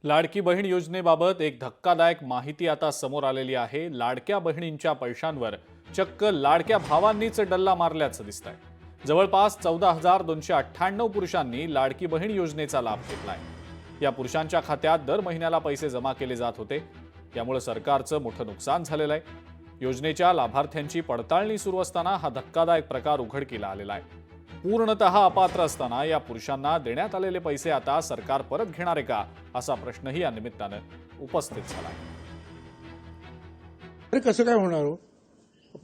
लाडकी बहीण योजनेबाबत एक धक्कादायक माहिती आता समोर आलेली आहे। लाडक्या बहिणींच्या पैशांवर चक्क लाडक्या भावांनीच डल्ला मारल्याचं दिसतंय। जवळपास 14,298 पुरुषांनी लाडकी बहीण योजनेचा लाभ घेतलाय। या पुरुषांच्या खात्यात दर महिन्याला पैसे जमा केले जात होते। त्यामुळे सरकारचं मोठं नुकसान झालेलं आहे। योजनेच्या लाभार्थ्यांची पडताळणी सुरू असताना हा धक्कादायक प्रकार उघडकीला आलेला आहे। पूर्णतः अपात्र असताना या पुरुषांना देण्यात आलेले पैसे आता सरकार परत घेणार आहे का, असा प्रश्नही या निमित्तानं उपस्थित झाला आहे। अरे कसं काय होणार हो?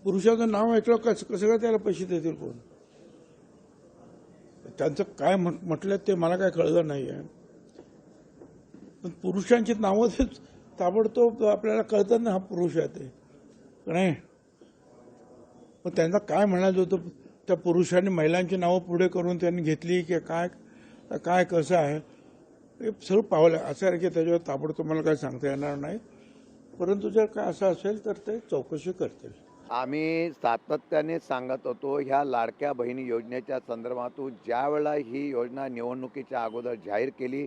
पुरुषाचं नाव ऐकलं कसं काय त्याला पैसे देतील कोण? त्यांचं काय म्हटलं ते मला काय कळलं नाही आहे। पण पुरुषांची नावं ताबडतोब आपल्याला कळतं ना, हा पुरुष आहे ते नाही। मग त्यांना काय म्हणायचं होतं? त्या पुरुषांनी महिलांची नावं पुढे करून त्यांनी घेतली की काय काय कसं आहे हे सर्व पावलं असं आहे की त्याच्यावर ताबडतोब मला काय सांगता येणार नाही। परंतु जर काय असं असेल तर ते चौकशी करतील। आम्ही सातत्याने सांगत होतो, ह्या लाडक्या बहिणी योजनेच्या संदर्भातून ज्यावेळेला ही योजना निवडणुकीच्या अगोदर जाहीर केली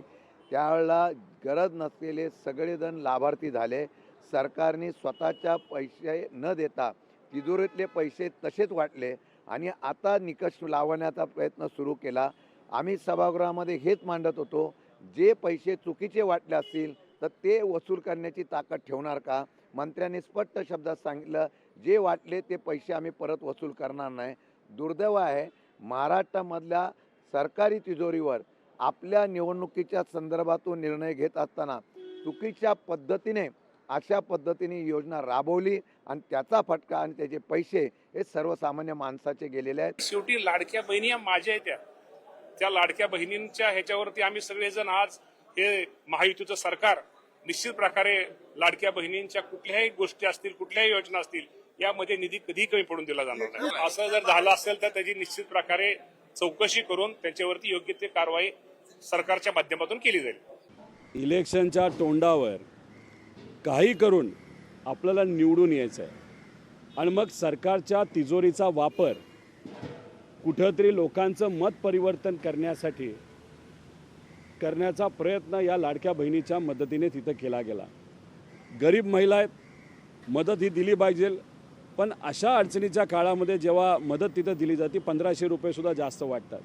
त्यावेळेला गरज नसलेले सगळेजण लाभार्थी झाले। सरकारने स्वतःच्या पैसे न देता तिजोरीतले पैसे तसेच वाटले आणि आता निकष लावण्याचा प्रयत्न सुरू केला। आम्ही सभागृहामध्ये हेच मांडत होतो, जे पैसे चुकीचे वाटले असतील तर ते वसूल करण्याची ताकद ठेवणार का? मंत्र्यांनी स्पष्ट शब्दात सांगितलं, जे वाटले ते पैसे आम्ही परत वसूल करणार नाही। दुर्दैव आहे, महाराष्ट्रामधल्या सरकारी तिजोरीवर आपल्या निवडणुकीच्या संदर्भातून निर्णय घेत असताना चुकीच्या पद्धतीने अशा पद्धतीने योजना राबवली आणि त्याचा फटका आणि त्याचे पैसे हे सर्वसामान्य माणसाचे गेलेले आहेत। शेवटी लाडक्या बहिणी माझ्या आहेत, त्या लाडक्या बहिणींच्या ह्याच्यावरती आम्ही सगळेजण आज हे महायुतीचं सरकार निश्चित प्रकारे लाडक्या बहिणींच्या कुठल्याही गोष्टी असतील, कुठल्याही योजना असतील, यामध्ये निधी कधी कमी पडून दिला जाणार नाही। असं जर झालं असेल तर त्याची निश्चित प्रकारे चौकशी करून त्याच्यावरती योग्य ते कारवाई सरकारच्या माध्यमातून केली जाईल। इलेक्शनच्या तोंडावर काही करून आपल्याला निवडून यायचं आहे आणि मग सरकारच्या तिजोरीचा वापर कुठंतरी लोकांचं मत परिवर्तन करण्यासाठी करण्याचा प्रयत्न या लाडक्या बहिणीच्या मदतीने तिथं केला गेला। गरीब महिला आहेत, मदत ही दिली पाहिजे, पण अशा अडचणीच्या काळामध्ये जेव्हा मदत तिथं दिली जाते 1500 रुपयेसुद्धा जास्त वाटतात।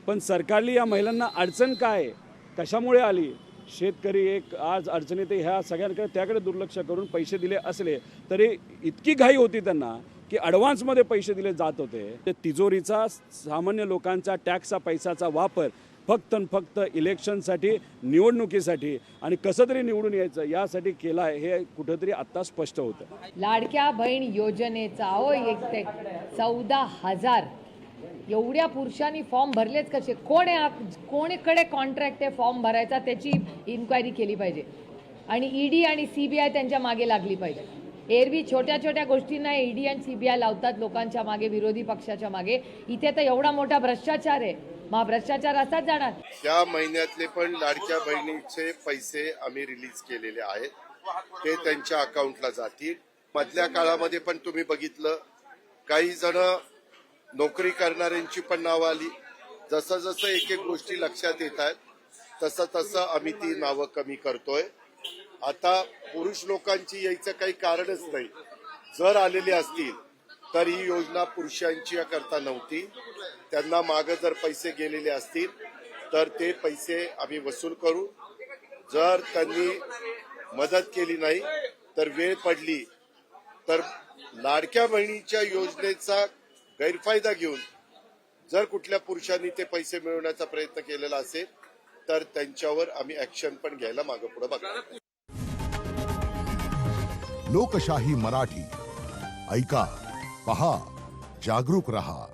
पण सरकारली या महिलांना अडचण काय, कशामुळे आली? शेतकरी एक आज अडचणीत, ह्या सगळ्यांकडे त्याकडे दुर्लक्ष करून पैसे दिले असले तरी इतकी घाई होती त्यांना की ॲडव्हान्समध्ये पैसे दिले जात होते। ते तिजोरीचा, सामान्य लोकांचा टॅक्सचा पैशाचा वापर फक्त इलेक्शनसाठी, निवडणुकीसाठी आणि कसं तरी निवडून यायचं यासाठी केला आहे, हे कुठंतरी आत्ता स्पष्ट होतं। लाडक्या बहीण योजनेचा 14,000 एवढ्या पुरुषांनी फॉर्म भरलेच कसे? कोणीकडे कॉन्ट्रॅक्ट आहे फॉर्म भरायचा त्याची इन्क्वायरी केली पाहिजे आणि ईडी आणि सीबीआय त्यांच्या मागे लागली पाहिजे। एरवी छोट्या छोट्या गोष्टींना ईडी आणि सीबीआय लावतात लोकांच्या मागे, विरोधी पक्षाच्या मागे। इथे तर एवढा मोठा भ्रष्टाचार आहे, मग भ्रष्टाचार असाच जाणार। त्या महिन्यातले पण लाडक्या बहिणीचे पैसे आम्ही रिलीज केलेले आहेत, ते त्यांच्या अकाउंटला जातील। मधल्या काळामध्ये पण तुम्ही बघितलं, काही जण नोकरी करणाऱ्यांची पण नावं आली। जसं जसं एक एक गोष्टी लक्षात येत आहेत तसं तसं आम्ही ती नावं कमी करतोय। आता पुरुष लोकांची यायचं काही कारणच नाही। जर आलेले असतील तर ही योजना पुरुषांची करता नव्हती। त्यांना मागे जर पैसे गेलेले असतील तर ते पैसे आम्ही वसूल करू। जर त्यांनी मदत केली नाही तर वेळ पडली तर लाडक्या बहिणीच्या योजनेचा गैरफायदा घेऊन जर कुठल्या पुरुषांनी ते पैसे मिळवण्याचा प्रयत्न केलेला असेल तर त्यांच्यावर आम्ही ऍक्शन पण घ्यायला मागे पुढे बघणार। लोकशाही मराठी ऐका, पहा, जागरूक रहा।